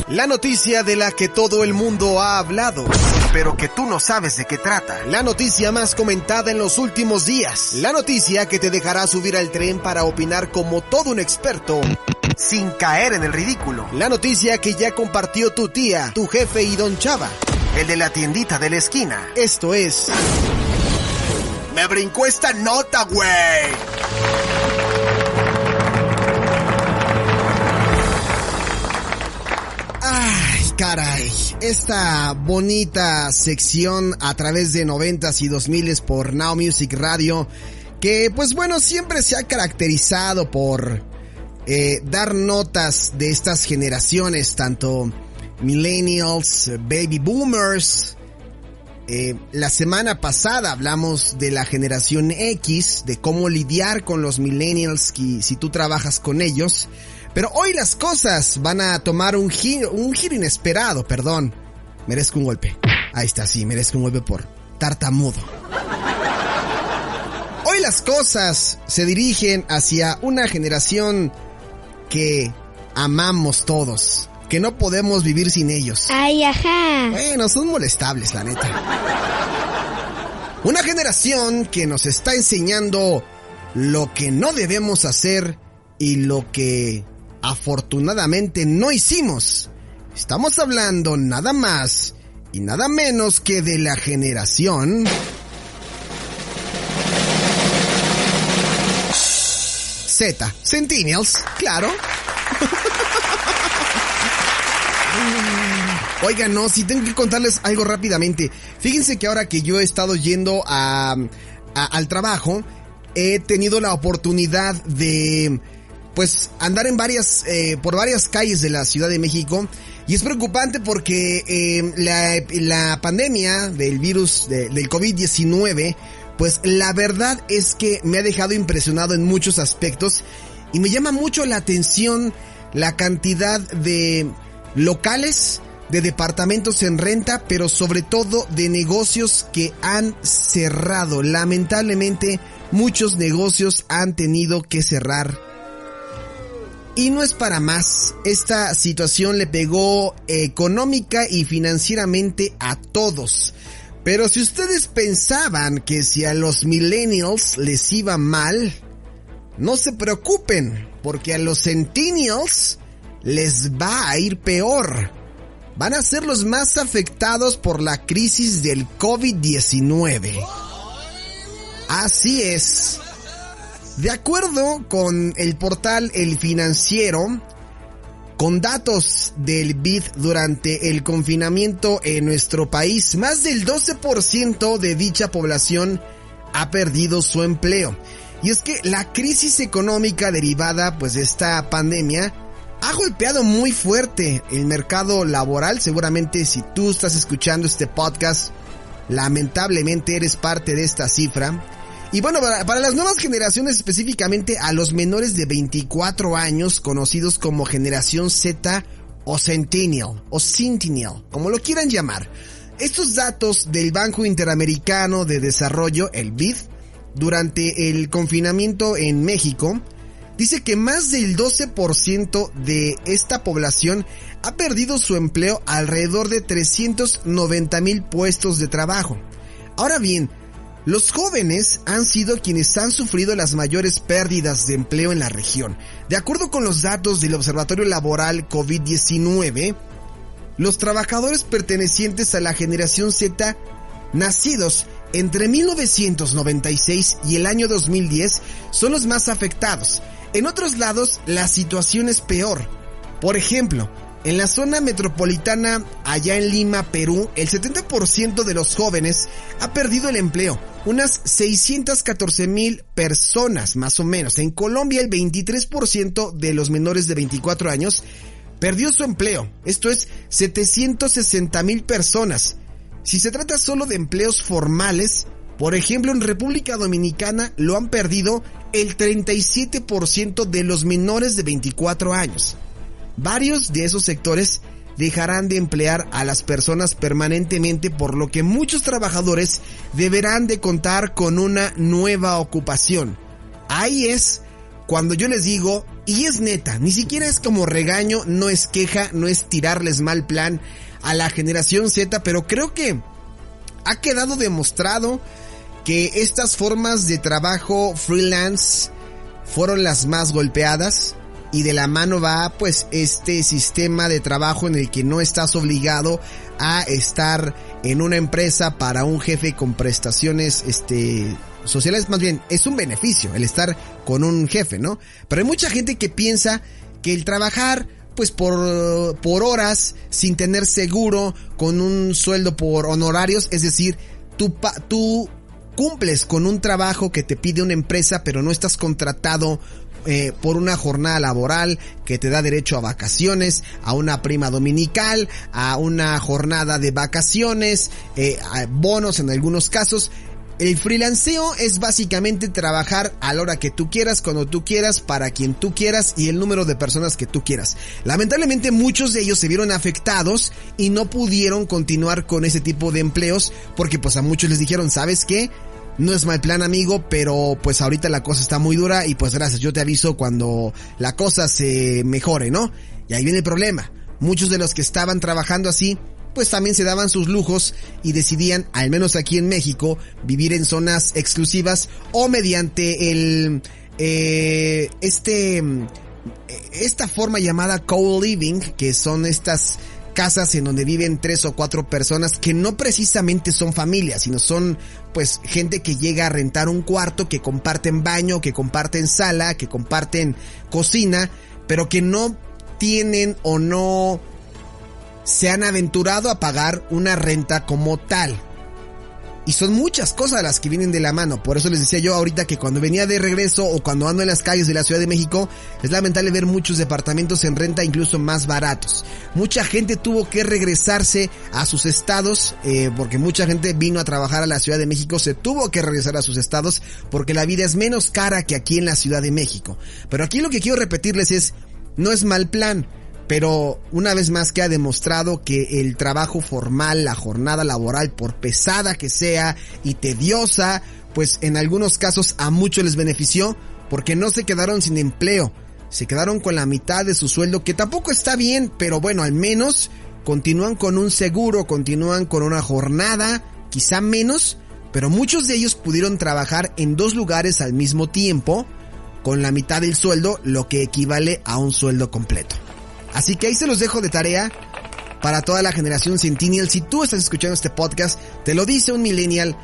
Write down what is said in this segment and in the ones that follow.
La noticia de la que todo el mundo ha hablado, pero que tú no sabes de qué trata. La noticia más comentada en los últimos días. La noticia que te dejará subir al tren para opinar como todo un experto, sin caer en el ridículo. La noticia que ya compartió tu tía, tu jefe y Don Chava, el de la tiendita de la esquina. Esto es... ¡Me brincó esta nota, güey! Ay, caray, esta bonita sección a través de 90s y 2000s por Now Music Radio, que pues bueno, siempre se ha caracterizado por dar notas de estas generaciones, tanto millennials, baby boomers. La semana pasada hablamos de la generación X, de cómo lidiar con los millennials si tú trabajas con ellos. Pero hoy las cosas van a tomar un giro inesperado, perdón. Merezco un golpe. Ahí está, sí, merezco un golpe por tartamudo. Hoy las cosas se dirigen hacia una generación que amamos todos, que no podemos vivir sin ellos. Ay, ajá. Bueno, son molestables, la neta. Una generación que nos está enseñando lo que no debemos hacer y lo que afortunadamente no hicimos. Estamos hablando nada más y nada menos que de la generación Z, Centennials, claro. Oigan, no, si tengo que contarles algo rápidamente. Fíjense que ahora que yo he estado yendo al trabajo, he tenido la oportunidad de pues andar en por varias calles de la Ciudad de México, y es preocupante porque la pandemia del virus del COVID-19, pues la verdad es que me ha dejado impresionado en muchos aspectos, y me llama mucho la atención la cantidad de locales, de departamentos en renta, pero sobre todo de negocios que han cerrado. Lamentablemente, muchos negocios han tenido que cerrar. Y no es para más, esta situación le pegó económica y financieramente a todos. Pero si ustedes pensaban que si a los millennials les iba mal, no se preocupen, porque a los centennials les va a ir peor. Van a ser los más afectados por la crisis del COVID-19. Así es. De acuerdo con el portal El Financiero, con datos del BID durante el confinamiento en nuestro país, más del 12% de dicha población ha perdido su empleo. Y es que la crisis económica derivada pues de esta pandemia ha golpeado muy fuerte el mercado laboral. Seguramente si tú estás escuchando este podcast, lamentablemente eres parte de esta cifra. Y bueno, para las nuevas generaciones, específicamente a los menores de 24 años, conocidos como generación Z o Centennial, como lo quieran llamar. Estos datos del Banco Interamericano de Desarrollo, el BID, durante el confinamiento en México, dice que más del 12% de esta población ha perdido su empleo, alrededor de 390,000 puestos de trabajo. Ahora bien, los jóvenes han sido quienes han sufrido las mayores pérdidas de empleo en la región. De acuerdo con los datos del Observatorio Laboral COVID-19, los trabajadores pertenecientes a la generación Z, nacidos entre 1996 y el año 2010, son los más afectados. En otros lados, la situación es peor. Por ejemplo, en la zona metropolitana, allá en Lima, Perú, el 70% de los jóvenes ha perdido el empleo. Unas 614,000 personas, más o menos. En Colombia, el 23% de los menores de 24 años perdió su empleo. Esto es 760,000 personas. Si se trata solo de empleos formales, por ejemplo, en República Dominicana lo han perdido el 37% de los menores de 24 años. Varios de esos sectores dejarán de emplear a las personas permanentemente, por lo que muchos trabajadores deberán de contar con una nueva ocupación. Ahí es cuando yo les digo Y es neta, ni siquiera es como regaño, no es queja, no es tirarles mal plan a la generación Z, pero creo que ha quedado demostrado que estas formas de trabajo freelance fueron las más golpeadas, y de la mano va pues este sistema de trabajo en el que no estás obligado a estar en una empresa para un jefe con prestaciones sociales. Más bien es un beneficio el estar con un jefe, ¿no? Pero hay mucha gente que piensa que el trabajar pues por horas, sin tener seguro, con un sueldo por honorarios, es decir, tú cumples con un trabajo que te pide una empresa, pero no estás contratado por una jornada laboral que te da derecho a vacaciones, a una prima dominical, a una jornada de vacaciones, a bonos en algunos casos. El freelanceo es básicamente trabajar a la hora que tú quieras, cuando tú quieras, para quien tú quieras y el número de personas que tú quieras. Lamentablemente muchos de ellos se vieron afectados y no pudieron continuar con ese tipo de empleos porque pues a muchos les dijeron, ¿sabes qué? No es mal plan, amigo, pero pues ahorita la cosa está muy dura y pues gracias, yo te aviso cuando la cosa se mejore, ¿no? Y ahí viene el problema. Muchos de los que estaban trabajando así pues también se daban sus lujos y decidían, al menos aquí en México, vivir en zonas exclusivas o mediante esta forma llamada co-living, que son estas casas en donde viven 3 o 4 personas que no precisamente son familias, sino son pues gente que llega a rentar un cuarto, que comparten baño, que comparten sala, que comparten cocina, pero que no tienen o no se han aventurado a pagar una renta como tal. Y son muchas cosas las que vienen de la mano. Por eso les decía yo ahorita que cuando venía de regreso o cuando ando en las calles de la Ciudad de México, es lamentable ver muchos departamentos en renta incluso más baratos. Mucha gente tuvo que regresarse a sus estados, porque mucha gente vino a trabajar a la Ciudad de México, se tuvo que regresar a sus estados porque la vida es menos cara que aquí en la Ciudad de México. Pero aquí lo que quiero repetirles es, no es mal plan, pero una vez más queda demostrado que el trabajo formal, la jornada laboral, por pesada que sea y tediosa, pues en algunos casos a muchos les benefició porque no se quedaron sin empleo, se quedaron con la mitad de su sueldo, que tampoco está bien, pero bueno, al menos continúan con un seguro, continúan con una jornada, quizá menos, pero muchos de ellos pudieron trabajar en 2 lugares al mismo tiempo con la mitad del sueldo, lo que equivale a un sueldo completo. Así que ahí se los dejo de tarea para toda la generación Centennial. Si tú estás escuchando este podcast, te lo dice un millennial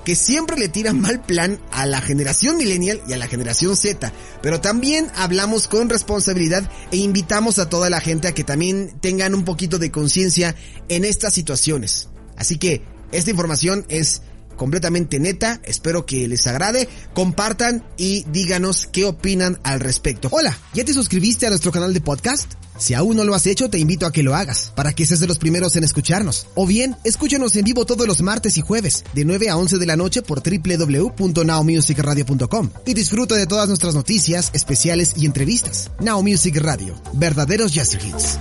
que siempre le tira mal plan a la generación millennial y a la generación Z. Pero también hablamos con responsabilidad e invitamos a toda la gente a que también tengan un poquito de conciencia en estas situaciones. Así que esta información es completamente neta, espero que les agrade, compartan y díganos qué opinan al respecto. Hola, ¿ya te suscribiste a nuestro canal de podcast? Si aún no lo has hecho, te invito a que lo hagas, para que seas de los primeros en escucharnos. O bien, escúchanos en vivo todos los martes y jueves, de 9 a 11 de la noche por www.nowmusicradio.com. Y disfruta de todas nuestras noticias, especiales y entrevistas. Now Music Radio, verdaderos jazz hits.